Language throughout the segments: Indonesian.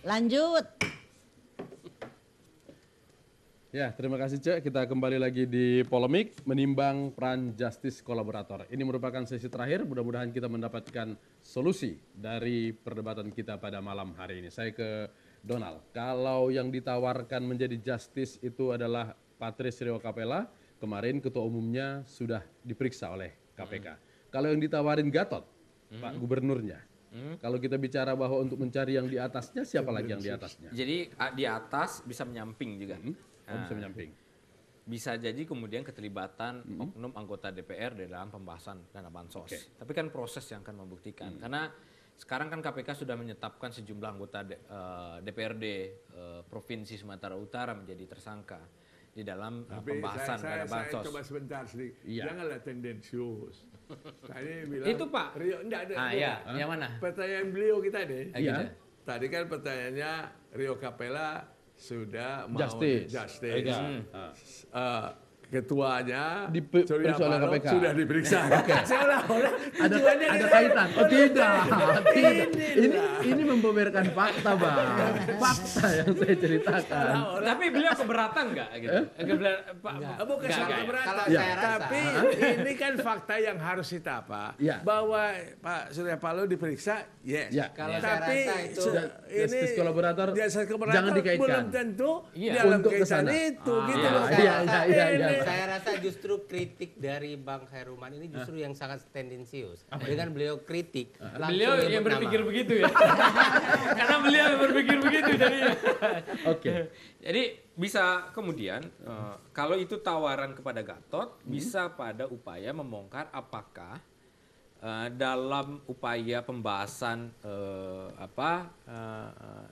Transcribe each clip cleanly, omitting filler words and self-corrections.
Lanjut. Ya, terima kasih Cek. Kita kembali lagi di Polemik menimbang peran justice kolaborator. Ini merupakan sesi terakhir, mudah-mudahan kita mendapatkan solusi dari perdebatan kita pada malam hari ini. Saya ke Donald. Kalau yang ditawarkan menjadi justice itu adalah Patrice Rio Capella, kemarin ketua umumnya sudah diperiksa oleh KPK. Kalau yang ditawarin Gatot, Pak Gubernurnya. Kalau kita bicara bahwa untuk mencari yang di atasnya, siapa lagi yang di atasnya? Jadi di atas bisa menyamping juga. Bisa menyamping. Bisa jadi kemudian keterlibatan oknum anggota DPR di dalam pembahasan dana bansos. Tapi kan proses yang akan membuktikan. Karena sekarang kan KPK sudah menetapkan sejumlah anggota DPRD Provinsi Sumatera Utara menjadi tersangka di dalam pembahasan dana bansos. Saya coba sebentar sedikit. Iya. Janganlah tendensius. Tadi bilang Itu Pak. Rio, enggak ada. Ya, yang mana? Pertanyaan beliau kita deh. Iya. Tadi kan pertanyaannya Rio Capella sudah mau Justice. Ketuanya Diperiksa Surya oleh Paloh KPK. sudah diperiksa. Seolah-olah Ada kaitan? Oh tidak. Ini membeberkan fakta, Bang. Fakta yang saya ceritakan. Tapi beliau keberatan nggak gitu? Bukan soal Enggak. keberatan. Kalau saya rasa- Tapi ini kan fakta yang harus kita Ya. bahwa Pak Surya Paloh diperiksa, yes. Ya. Kalau Tapi saya rasa itu justice kolaborator justice kolaborator jangan dikaitkan. belum tentu Iya. dalam Untuk kaitan kesana. itu gitu Iya, loh. iya, iya. Saya rasa justru kritik dari Bang Khairuman ini justru yang sangat tendensius. Dengan beliau kritik, langsung Beliau yang nyebut berpikir nama. begitu ya. Karena beliau yang berpikir begitu jadinya. Oke. Jadi bisa kemudian kalau itu tawaran kepada Gatot bisa pada upaya membongkar apakah dalam upaya pembahasan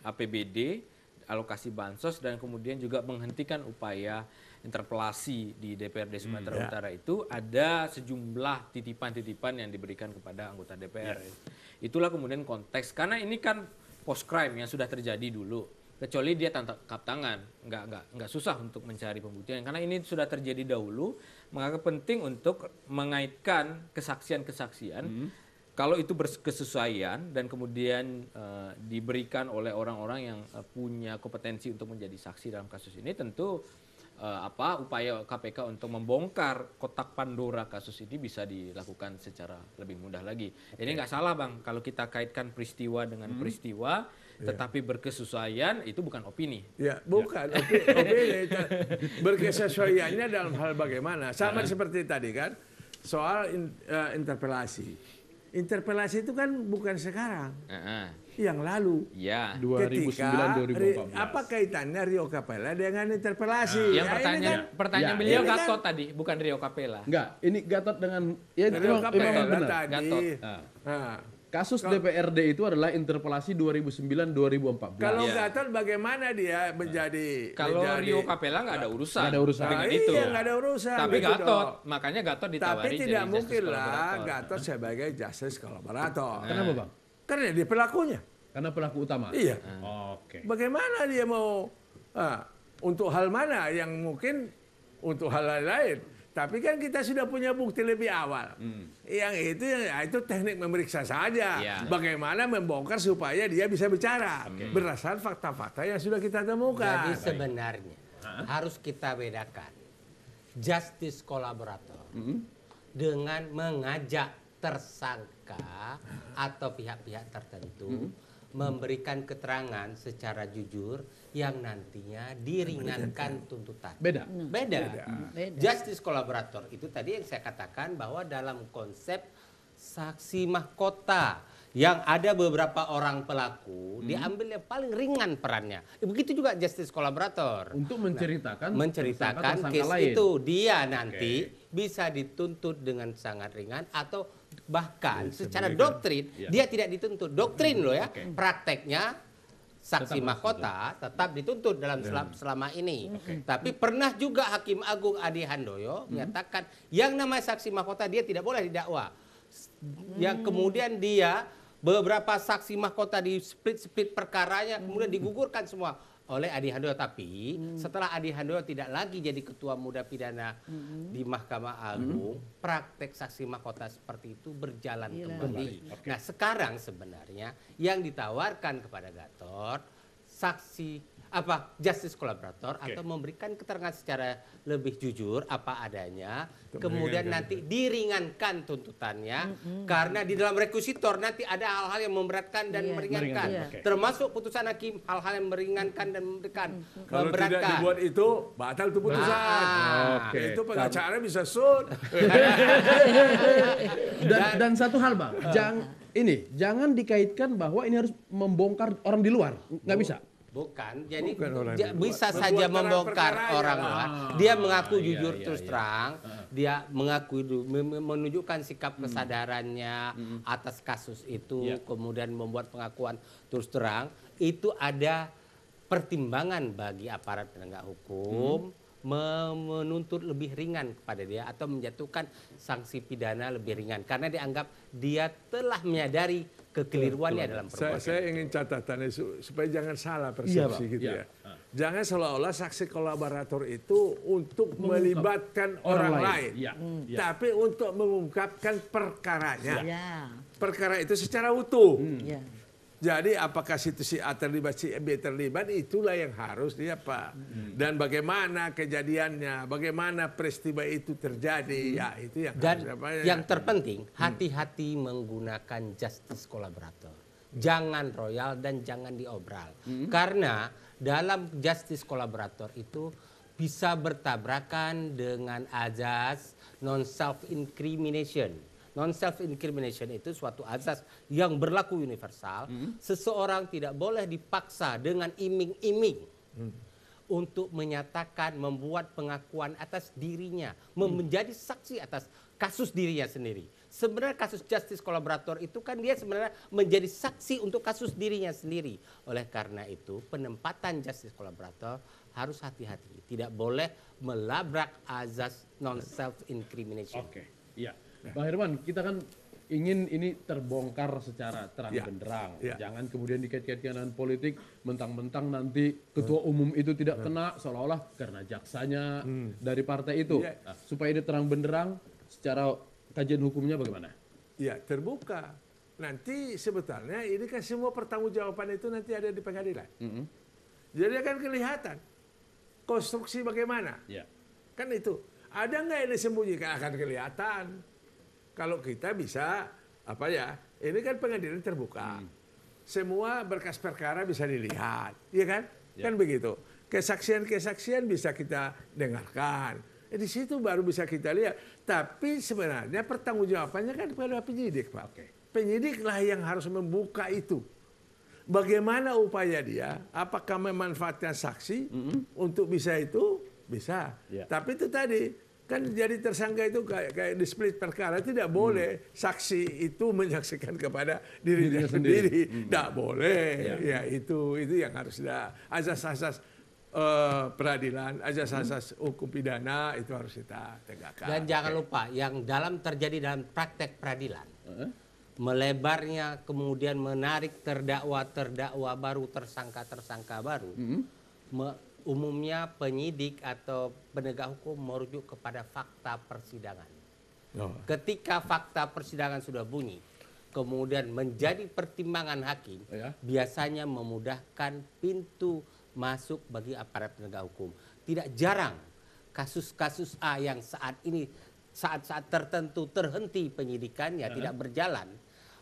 APBD, alokasi bansos dan kemudian juga menghentikan upaya interpelasi di DPRD Sumatera Utara itu ada sejumlah titipan-titipan yang diberikan kepada anggota DPR. Itulah kemudian konteks karena ini kan post crime yang sudah terjadi dulu. Kecuali dia tangkap tangan, nggak susah untuk mencari pembuktian karena ini sudah terjadi dahulu, maka penting untuk mengaitkan kesaksian-kesaksian. Kalau itu berkesesuaian dan kemudian diberikan oleh orang-orang yang punya kompetensi untuk menjadi saksi dalam kasus ini, tentu upaya KPK untuk membongkar kotak Pandora kasus ini bisa dilakukan secara lebih mudah lagi. Ini nggak salah Bang, kalau kita kaitkan peristiwa dengan peristiwa, tetapi berkesesuaian itu bukan opini. Ya, bukan. Opini. Berkesesuaiannya dalam hal bagaimana? Sama seperti tadi kan, soal interpelasi. Interpelasi itu kan bukan sekarang, yang lalu. Ya. 2009-2014. Apa kaitannya Rio Capella dengan interpelasi? Yang pertanyaan Ya, beliau ini kan- Gatot tadi, bukan Rio Capella. Enggak, ini Gatot dengan Rio memang Capella benar. tadi. Gatot. Nah, Kasus DPRD itu adalah interpelasi 2009-2014. kalau Ya. Gatot bagaimana dia menjadi Kalau Rio Capella nggak ada urusan. Nggak ada urusan. dengan Nah, itu. iya, nggak ada urusan. Tapi gitu Gatot, dong. makanya Gatot Tapi ditawari tidak jadi mungkin justice lah collaborator. Gatot sebagai justice kolaborator. Kenapa, Bang? Karena dia pelakunya. Karena pelaku utama. Iya. Oke. Bagaimana dia mau untuk hal mana yang mungkin untuk hal lain. Tapi kan kita sudah punya bukti lebih awal. Yang itu teknik memeriksa saja. Iya. Bagaimana membongkar supaya dia bisa bicara berdasarkan fakta-fakta yang sudah kita temukan. Jadi sebenarnya harus kita bedakan justice kolaborator dengan mengajak tersangka atau pihak-pihak tertentu memberikan keterangan secara jujur yang nantinya diringankan tuntutan. Beda. Beda. Justice kolaborator itu tadi yang saya katakan bahwa dalam konsep saksi mahkota yang ada beberapa orang pelaku diambil yang paling ringan perannya. Begitu juga justice kolaborator. Untuk menceritakan Menceritakan tersangka case lain. itu dia nanti bisa dituntut dengan sangat ringan atau bahkan secara doktrin dia tidak dituntut. Doktrin loh ya. Prakteknya saksi mahkota tetap dituntut dalam selama ini. Tapi pernah juga Hakim Agung Adi Handoyo menyatakan yang namanya saksi mahkota dia tidak boleh didakwa. Yang kemudian dia beberapa saksi mahkota di split perkaranya kemudian digugurkan semua oleh Adi Handoyo. Tapi setelah Adi Handoyo tidak lagi jadi ketua muda pidana di Mahkamah Agung, praktek saksi mahkota seperti itu berjalan kembali. Nah sekarang sebenarnya yang ditawarkan kepada Gatot saksi justice kolaborator atau memberikan keterangan secara lebih jujur apa adanya, kemudian nanti diringankan tuntutannya karena di dalam rekusitor nanti ada hal-hal yang memberatkan dan meringankan, termasuk putusan hakim hal-hal yang meringankan dan memberikan kalau tidak dibuat itu batal itu putusan. Itu pengacara bisa sud. Dan satu hal Bang, jangan dikaitkan bahwa ini harus membongkar orang di luar, nggak bisa. Bukan, jadi bisa saja membongkar orang luar. Dia mengaku jujur terus terang, dia mengakui menunjukkan sikap kesadarannya atas kasus itu, kemudian membuat pengakuan terus terang. Itu ada pertimbangan bagi aparat penegak hukum menuntut lebih ringan kepada dia atau menjatuhkan sanksi pidana lebih ringan karena dianggap dia telah menyadari kekeliruannya dalam perbuatan. Saya ingin catatannya supaya jangan salah persepsi gitu ya. Jangan seolah-olah saksi kolaborator itu untuk melibatkan orang lain. Tapi untuk mengungkapkan perkaranya. Perkara itu secara utuh. Jadi apakah si A terlibat, si B terlibat, itulah yang harus dia Pak. Dan bagaimana kejadiannya, bagaimana peristiwa itu terjadi, ya itu yang dan harus yang terpenting hati-hati menggunakan justice kolaborator. Jangan royal dan jangan diobral. Karena dalam justice kolaborator itu bisa bertabrakan dengan azas non self incrimination. Non-self-incrimination itu suatu azas yang berlaku universal. Seseorang tidak boleh dipaksa dengan iming-iming untuk menyatakan, membuat pengakuan atas dirinya, menjadi saksi atas kasus dirinya sendiri. Sebenarnya kasus justice kolaborator itu kan dia sebenarnya menjadi saksi untuk kasus dirinya sendiri. Oleh karena itu penempatan justice kolaborator harus hati-hati. Tidak boleh melabrak azas non-self-incrimination. Bang Herman, kita kan ingin ini terbongkar secara terang benderang. Jangan kemudian dikait-kaitkan dengan politik, mentang-mentang nanti ketua umum itu tidak kena seolah-olah karena jaksanya dari partai itu. Nah, supaya ini terang benderang, secara kajian hukumnya bagaimana? Ya, terbuka. Nanti sebetulnya ini kan semua pertanggungjawaban itu nanti ada di pengadilan. Jadi akan kelihatan konstruksi bagaimana. Kan itu. Ada nggak yang disembunyikan akan kelihatan. Kalau kita bisa, ini kan pengadilan terbuka. Semua berkas perkara bisa dilihat, iya kan? Kan begitu. Kesaksian-kesaksian bisa kita dengarkan. Di situ baru bisa kita lihat. Tapi sebenarnya pertanggungjawabannya kan kepada penyidik, Pak. Penyidiklah yang harus membuka itu. Bagaimana upaya dia? Apakah memanfaatkan saksi untuk bisa itu? Bisa. Tapi itu tadi. Kan jadi tersangka itu kayak di split perkara tidak boleh saksi itu menyaksikan kepada dirinya sendiri. Tidak boleh. Ya itu yang harus ada azas-azas peradilan, azas-azas hukum pidana itu harus kita tegakkan. Dan jangan lupa yang terjadi dalam praktek peradilan. Melebarnya kemudian menarik terdakwa baru, tersangka baru. Umumnya penyidik atau penegak hukum merujuk kepada fakta persidangan. Ketika fakta persidangan sudah bunyi, kemudian menjadi pertimbangan hakim, biasanya memudahkan pintu masuk bagi aparat penegak hukum. Tidak jarang kasus-kasus A yang saat ini saat-saat tertentu terhenti penyidikannya tidak berjalan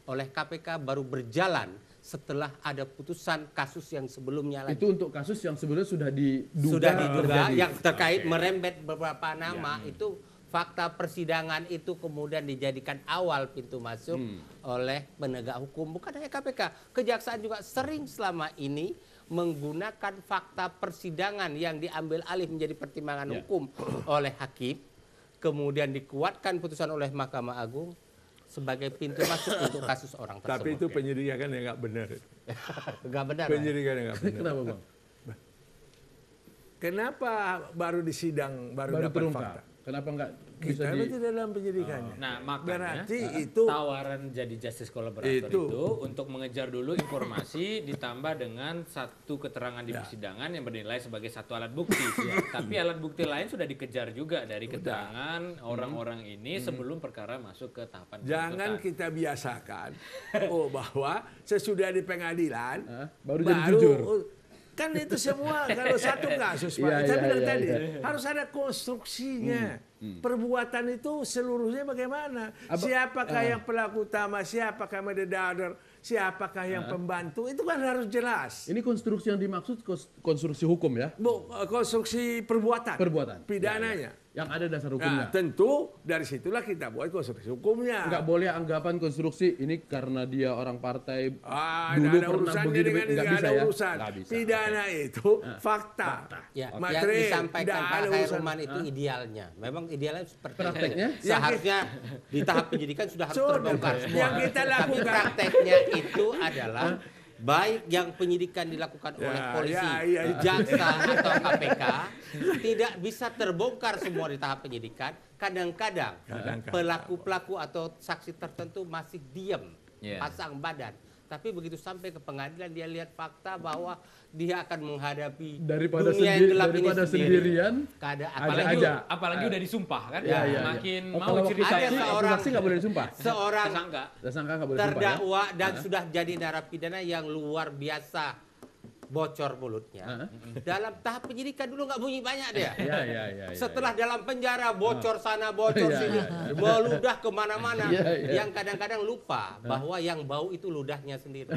oleh KPK baru berjalan setelah ada putusan kasus yang sebelumnya lagi. Itu untuk kasus yang sebenarnya sudah diduga terjadi. Yang terkait merembet beberapa nama itu fakta persidangan itu kemudian dijadikan awal pintu masuk oleh penegak hukum. Bukan hanya KPK, kejaksaan juga sering selama ini menggunakan fakta persidangan yang diambil alih menjadi pertimbangan hukum oleh hakim, kemudian dikuatkan putusan oleh Mahkamah Agung sebagai pintu masuk untuk kasus orang tersebut. Tapi itu penyidikan yang nggak benar. Nggak benar. Penyidikan yang nggak benar. Kenapa Bang? Kenapa baru disidang baru dapat terungkap? fakta? Kenapa nggak Kita itu dalam penyidikannya. Nah, makanya berarti itu tawaran jadi justice collaborator itu untuk mengejar dulu informasi ditambah dengan satu keterangan di persidangan yang bernilai sebagai satu alat bukti. Tapi alat bukti lain sudah dikejar juga dari keterangan orang-orang ini sebelum perkara masuk ke tahapan jangan penuntutan. kita biasakan bahwa sesudah di pengadilan baru jadi jujur. Kan itu semua kalau satu kasus Pak. Iya, Saya iya, bilang iya, tadi iya. harus ada konstruksinya. Perbuatan itu seluruhnya bagaimana? Siapakah yang pelaku utama, siapakah mededadar, siapakah yang pembantu, itu kan harus jelas. Ini konstruksi yang dimaksud konstruksi hukum ya? Konstruksi perbuatan. Perbuatan. Pidananya. Yang ada dasar Nah, hukumnya. tentu dari situlah kita buat konstruksi hukumnya. Nggak boleh anggapan konstruksi ini karena dia orang partai Nggak dulu ada pernah urusannya begini, dengan nggak nggak bisa ada ya? urusan. Nggak bisa. Pidana itu fakta. Ya, yang Materi, disampaikan tidak Pak ada urusan. Khairulman itu idealnya. Memang idealnya seperti Prakteknya? itu. Seharusnya di tahap penyidikan sudah harus Sudah. terbongkar semua. Yang kita Tapi lakukan. prakteknya itu adalah baik yang penyidikan dilakukan oleh polisi, ya. jaksa atau KPK tidak bisa terbongkar semua di tahap penyidikan. Kadang-kadang pelaku-pelaku atau saksi tertentu masih diam, pasang badan. Tapi begitu sampai ke pengadilan dia lihat fakta bahwa dia akan menghadapi Daripada dunia yang gelap ini daripada sendiri. sendirian, Apalagi, aja. apalagi udah disumpah kan, Iya, iya, makin iya. mau Kalau cerita waktu Ada saksi, seorang- saksi nggak boleh disumpah. Seorang tersangka. Tersangka nggak boleh disumpah ya? terdakwa dan sudah jadi narapidana yang luar biasa bocor mulutnya. Dalam tahap penyidikan dulu nggak bunyi banyak dia. Iya. Setelah dalam penjara bocor sana bocor Iya, sini, iya. meludah kemana-mana. Iya, iya. Yang kadang-kadang lupa bahwa yang bau itu ludahnya sendiri.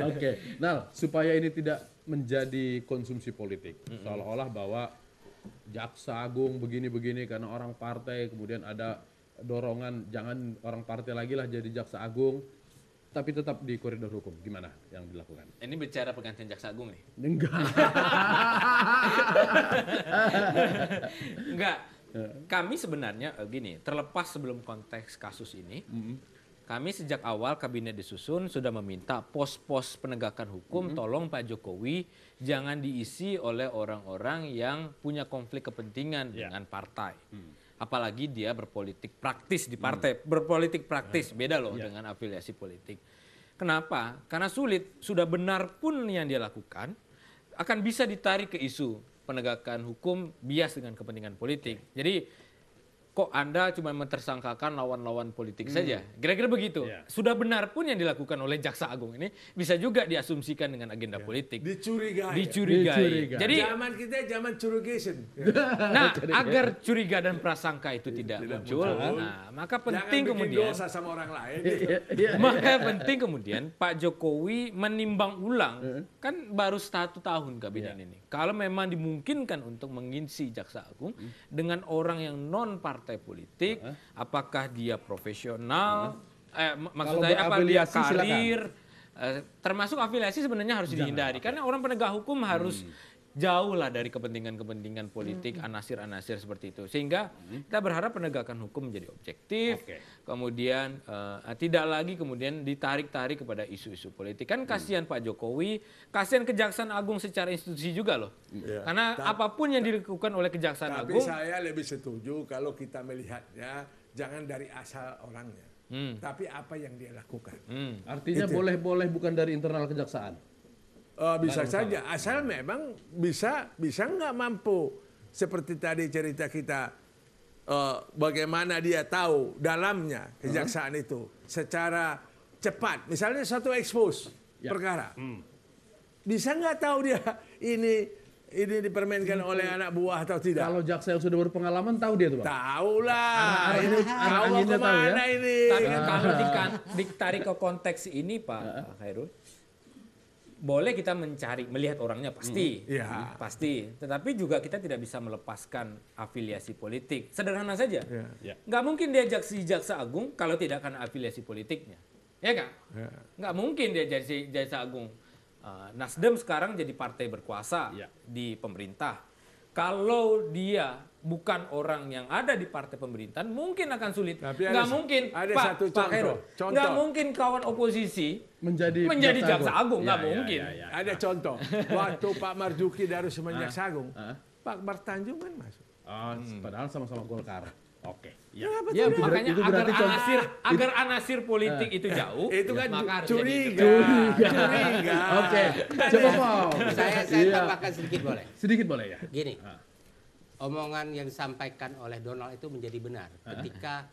Oke, nah supaya ini tidak menjadi konsumsi politik, seolah-olah bahwa jaksa agung begini-begini karena orang partai, kemudian ada dorongan jangan orang partai lagi lah jadi jaksa agung, tapi tetap di koridor hukum. Gimana yang dilakukan? Ini bicara pergantian jaksa agung nih. Enggak. Enggak. Kami sebenarnya gini, terlepas sebelum konteks kasus ini, kami sejak awal kabinet disusun sudah meminta pos-pos penegakan hukum tolong Pak Jokowi jangan diisi oleh orang-orang yang punya konflik kepentingan dengan partai. Apalagi dia berpolitik praktis di partai, berpolitik praktis beda loh dengan afiliasi politik. Kenapa? Karena sulit, sudah benar pun yang dia lakukan akan bisa ditarik ke isu penegakan hukum bias dengan kepentingan politik. Jadi kok Anda cuma mentersangkakan lawan-lawan politik saja? Kira-kira begitu. Sudah benar pun yang dilakukan oleh Jaksa Agung ini bisa juga diasumsikan dengan agenda politik. Dicurigai. Jadi Zaman kita zaman curigation. nah, agar curiga dan prasangka itu tidak muncul, nah, maka penting Jangan bikin kemudian dosa sama orang lain. maka penting kemudian Pak Jokowi menimbang ulang, kan baru 1 tahun kabinet ini. Kalau memang dimungkinkan untuk mengisi Jaksa Agung dengan orang yang non partai politik, apakah dia profesional, maksud Kalau saya apa dia berafiliasi, karir, termasuk afiliasi sebenarnya harus dihindari karena orang penegak hukum harus jauh lah dari kepentingan-kepentingan politik, anasir-anasir seperti itu. Sehingga kita berharap penegakan hukum menjadi objektif, kemudian tidak lagi kemudian ditarik-tarik kepada isu-isu politik. Kan kasihan Pak Jokowi, kasihan Kejaksaan Agung secara institusi juga loh. Karena apapun yang dilakukan oleh Kejaksaan Tapi Agung, saya lebih setuju kalau kita melihatnya jangan dari asal orangnya, tapi apa yang dia lakukan. Artinya boleh bukan dari internal kejaksaan. Bisa saja, asal memang bisa nggak mampu. Seperti tadi cerita kita, bagaimana dia tahu dalamnya kejaksaan itu secara cepat. Misalnya satu expose perkara, bisa nggak tahu dia ini dipermainkan oleh anak buah atau tidak? Kalau jaksa yang sudah berpengalaman tahu dia tuh, Bang. Tahu lah, Arah- ini arah tahu anginnya tahu ya. kemana ini. tapi kalau ditarik ke konteks ini Pak Khairul, boleh kita melihat orangnya pasti, Iya. pasti. Tetapi juga kita tidak bisa melepaskan afiliasi politik. Sederhana saja, nggak mungkin dia jaksa agung kalau tidak karena afiliasi politiknya, ya kan? Nggak mungkin dia jadi jaksa agung. Nasdem sekarang jadi partai berkuasa di pemerintah. Kalau dia bukan orang yang ada di partai pemerintahan, mungkin akan sulit. Tapi Nggak mungkin, ada Pak, satu Pak Khairul. contoh. Nggak mungkin kawan oposisi Menjadi jaksa agung, nggak Ya, ya, mungkin. ya, ya. Ada contoh, waktu Pak Marzuki Darus semenjak Agung, Pak Akbar Tanjung kan masuk. Padahal sama-sama Golkar. Oke. Ya, itu makanya itu berarti agar anasir politik itu jauh, Itu kan maka harus curiga. Curiga. Oke. Coba Paul. Saya tambahkan sedikit boleh. Sedikit boleh ya. Gini, omongan yang disampaikan oleh Donald itu menjadi benar ketika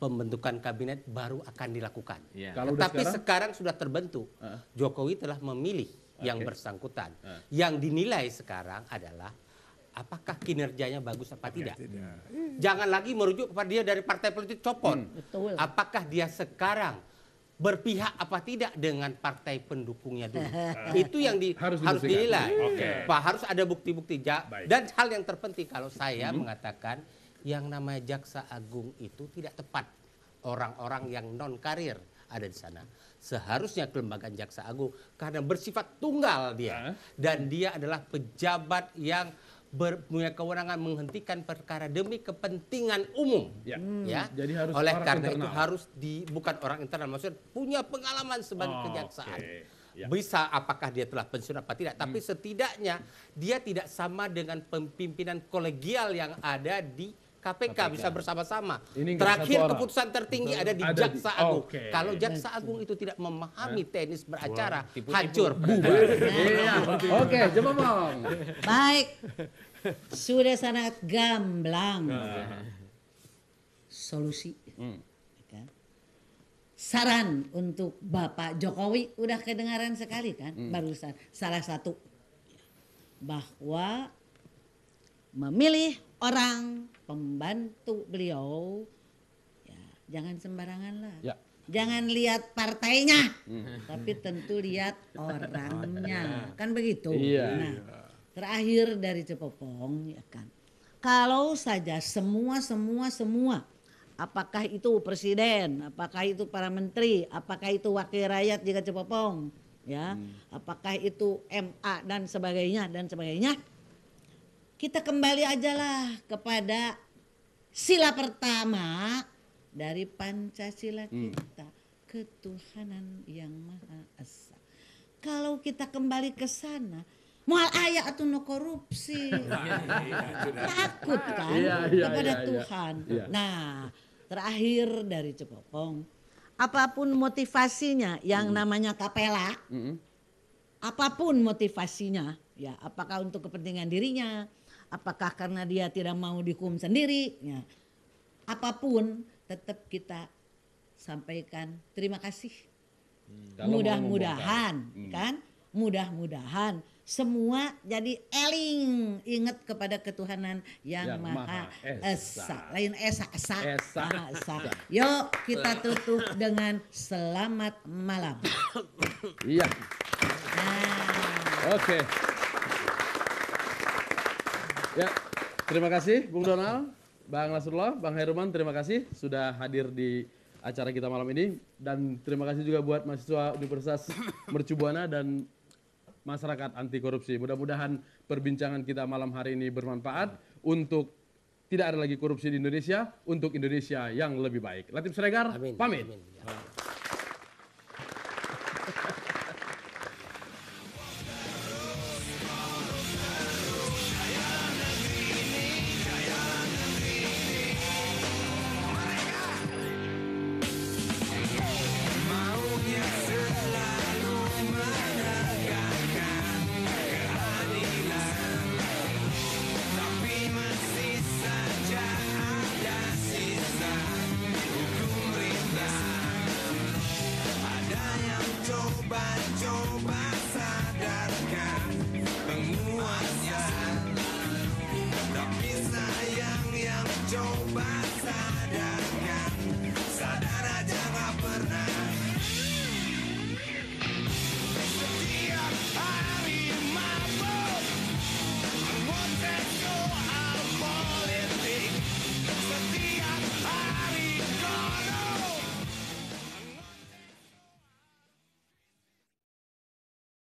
pembentukan kabinet baru akan dilakukan. Ya. Kalau udah Tetapi sekarang sudah terbentuk. Jokowi telah memilih yang bersangkutan. Yang dinilai sekarang adalah apakah kinerjanya bagus apa tidak. Jangan lagi merujuk kepada dia dari partai politik copot. Betul. Apakah dia sekarang berpihak apa tidak dengan partai pendukungnya dulu. Itu yang harus dinilai. Pak, harus ada bukti-bukti. Dan hal yang terpenting kalau saya mengatakan yang namanya Jaksa Agung itu tidak tepat. Orang-orang yang non karir ada di sana. Seharusnya kelembagaan Jaksa Agung karena bersifat tunggal dia dan dia adalah pejabat yang punya kewenangan menghentikan perkara demi kepentingan umum. Ya. Jadi harus oleh orang karena internal. itu harus bukan orang internal, maksudnya punya pengalaman sebagai kejaksaan. Bisa apakah dia telah pensiun apa tidak, tapi setidaknya dia tidak sama dengan pimpinan kolegial yang ada di KPK. Bisa bersama-sama. Ini nggak Terakhir satu orang. keputusan tertinggi ada di Ada Jaksa Agung. Oke. Kalau Jaksa Agung itu tidak memahami teknis beracara, hancur. Iya. Oke, Jemomong. Baik, sudah sangat gamblang solusi. Kan? Saran untuk Bapak Jokowi udah kedengaran sekali kan barusan. Salah satu bahwa memilih orang pembantu beliau ya jangan sembarangan lah. Ya. Jangan lihat partainya, tapi tentu lihat orangnya. Kan begitu. Iya. Nah, terakhir dari Cepopong ya kan. Kalau saja semua apakah itu presiden, apakah itu para menteri, apakah itu wakil rakyat jika Cepopong, ya, apakah itu MA dan sebagainya. Kita kembali aja lah kepada sila pertama dari Pancasila kita, ketuhanan yang Maha Esa. Kalau kita kembali ke sana, moal aya atuh no korupsi. Takut kan kepada Tuhan. Iya. Nah, terakhir dari Cepopong, apapun motivasinya yang namanya kapela, apapun motivasinya, ya apakah untuk kepentingan dirinya, apakah karena dia tidak mau dihukum sendiri, ya, apapun tetap kita sampaikan terima kasih. Mudah-mudahan kan, mudah-mudahan semua jadi eling ingat kepada ketuhanan yang Maha Esa. Lain Esa. Maha Esa. Yuk kita tutup dengan selamat malam. Iya. Nah. Oke. Ya, terima kasih Bung Donald, Bang Nasrullah, Bang Herman, terima kasih sudah hadir di acara kita malam ini. Dan terima kasih juga buat mahasiswa Universitas Mercu Buana dan masyarakat anti korupsi. Mudah-mudahan perbincangan kita malam hari ini bermanfaat untuk tidak ada lagi korupsi di Indonesia, untuk Indonesia yang lebih baik. Latif Siregar, pamit. Amin.